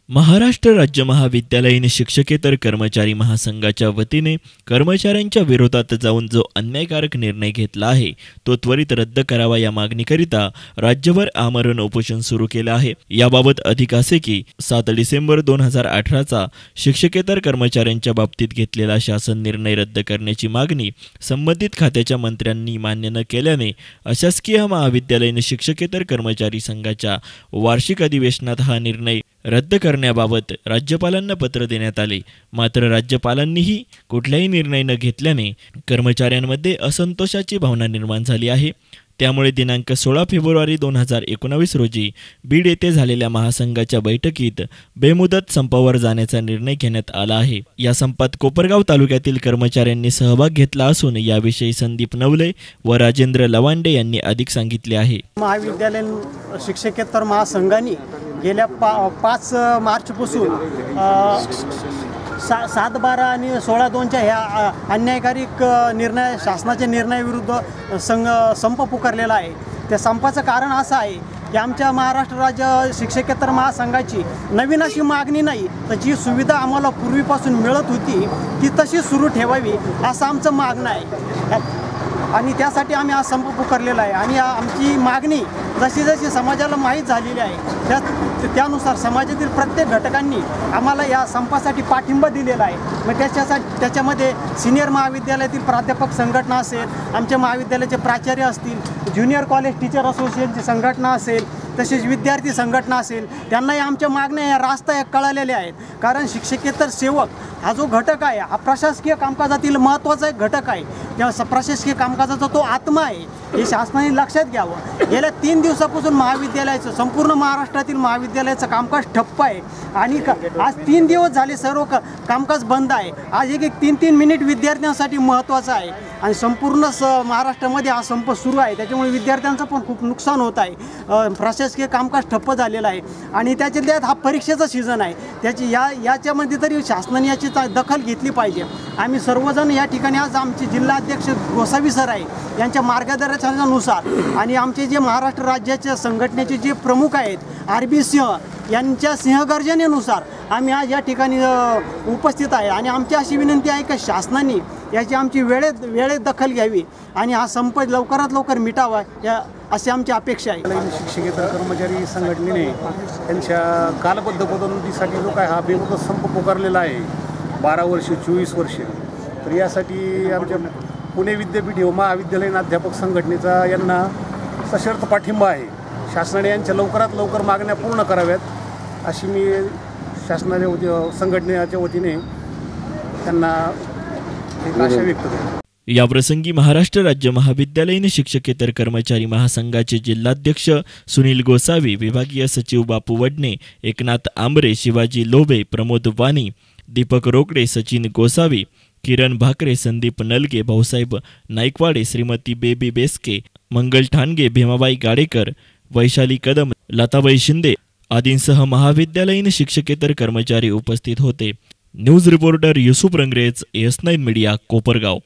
महाराष्ट्र राज्य महाविद्यालयीन शिक्षकेतर कर्मचारी महासंघाच्या वतीने कर्मचाऱ्यांच्या विरोधात जाऊन जो अन्यायकारक निर्णय घेतला आहे तो त्वरित रद्द करावा या मागणीकरिता राज्यभर आमरण उपोषण सुरू केलं आहे। याबाबत अधिक असे की 7 डिसेंबर 2018चा शिक्षकेतर कर्मचाऱ्यांच्या बाबतीत घेतलेला शासन निर्णय रद्द करण्याची मागणी संबंधित खात्याच्या मंत्र्यांनी मान्य न केल्याने अशासकीय महाविद्यालयीन शिक्षकेतर कर्मचारी संघाच्या वार्षिक अधिवेशनात हा निर्णय रद्द करण्याबाबत राज्यपालांना पत्र देण्यात आले। मात्र राज्यपालांनीही कुठलाही निर्णय न घेतल्याने कर्मचाऱ्यांमध्ये असंतोषाची भावना निर्माण झाली आहे। त्यामुळे दिनांक 16 फेब्रुवारी 2019 रोजी बीड येथे झालेल्या महासंघाच्या बैठकीत बेमुदत संपावर जाण्याचा निर्णय घेण्यात आला आहे। या संपात कोपरगाव तालुक्यातील कर्मचाऱ्यांनी सहभाग घेतला असून याविषयी संदीप नवले व राजेंद्र लवांडे यांनी अधिक सांगितले आहे। महाविद्यालयीन शिक्षकेतर महासंघाने गेल्या 5 मार्चपासून 7/12 आणि 16/2च्या ह्या अन्यायकारक शासनाच्या निर्णयाविरुद्ध संप पुकारलेला आहे। त्या संपाचं कारण असं आहे की आमच्या महाराष्ट्र राज्य शिक्षकेतर महासंघाची नवीन अशी मागणी नाही, तर जी सुविधा आम्हाला पूर्वीपासून मिळत होती ती तशी सुरू ठेवावी असं आमचं मागणं आहे आणि त्यासाठी आम्ही हा संप पुकारलेला आहे। आणि आमची मागणी जशी जशी समाजाला माहीत झालेली आहे त्यानुसार समाजातील प्रत्येक घटकांनी आम्हाला या संपासाठी पाठिंबा दिलेला आहे। मग त्याच्यामध्ये सिनियर महाविद्यालयातील प्राध्यापक संघटना असेल, आमच्या महाविद्यालयाचे प्राचार्य असतील, ज्युनियर कॉलेज टीचर असोसिएशनची संघटना असेल, तसेच विद्यार्थी संघटना असेल, त्यांनाही आमच्या मागण्या या रास्त कळलेल्या आहेत। कारण शिक्षकेतर सेवक हा जो घटक आहे हा प्रशासकीय कामकाजातील महत्त्वाचा एक घटक आहे। त्या प्रशासकीय कामकाजाचा तो आत्मा आहे, हे शासनाने लक्षात घ्यावं। गेल्या 3 दिवसापासून महाविद्यालयाचं संपूर्ण महाराष्ट्रातील महाविद्यालयाचं कामकाज ठप्प आहे आणि आज 3 दिवस झाले सर्व कामकाज बंद आहे। आज एक 3-3 मिनिट विद्यार्थ्यांसाठी महत्त्वाचं आहे आणि संपूर्ण महाराष्ट्रामध्ये हा संप सुरू आहे। त्याच्यामुळे विद्यार्थ्यांचं पण खूप नुकसान होत आहे। प्रशासकीय कामकाज ठप्प झालेलं आहे आणि त्याच्यात हा परीक्षेचा सीझन आहे। याच्यामध्ये तरी शासनाने याची दखल घेतली पाहिजे। आम्ही सर्वजण या ठिकाणी आज आमचे जिल्हाध्यक्ष गोसावी सर आहे यांच्या मार्गदर्शनानुसार आणि आमचे जे महाराष्ट्र राज्याच्या संघटनेचे जे प्रमुख आहेत RB सिंह यांच्या सिंहगर्जनेनुसार आम्ही आज या ठिकाणी उपस्थित आहे आणि आमची अशी विनंती आहे की शासनाने याची आमची वेळेत दखल घ्यावी आणि हा संप लवकरात लवकर मिटावा अशी आमची अपेक्षा आहे। शिक्षकेतर कर्मचारी संघटनेने त्यांच्या कालबद्ध पदोन्नतीसाठी जो काय हा बेमुदत संप पुकारलेला आहे 12 वर्ष 24 वर्ष, तर यासाठी आमच्या पुणे विद्यापीठ व महाविद्यालयीन अध्यापक संघटनेचा यांना सशर्त पाठिंबा आहे। शासनाने यांच्या लवकरात लवकर मागण्या पूर्ण कराव्यात अशी मी शासनाच्या संघटनेच्या वतीने त्यांना एक आशा व्यक्त करतो। याप्रसंगी महाराष्ट्र राज्य महाविद्यालयीन शिक्षकेतर कर्मचारी महासंघाचे जिल्हाध्यक्ष सुनील गोसावी, विभागीय सचिव बापू वडणे, एकनाथ आंबरे, शिवाजी लोभे, प्रमोद वाणी, दीपक रोकडे, सचिन गोसावी, किरण भाकरे, संदीप नलगे, भाऊसाहेब नाईकवाडे, श्रीमती बेबी बेस्के, मंगल ठाणगे, भीमाबाई गाडेकर, वैशाली कदम, लताबाई शिंदे आदींसह महाविद्यालयीन शिक्षकेतर कर्मचारी उपस्थित होते। News reporter Yusuf Rangrez, AS9 media, Kopargaon.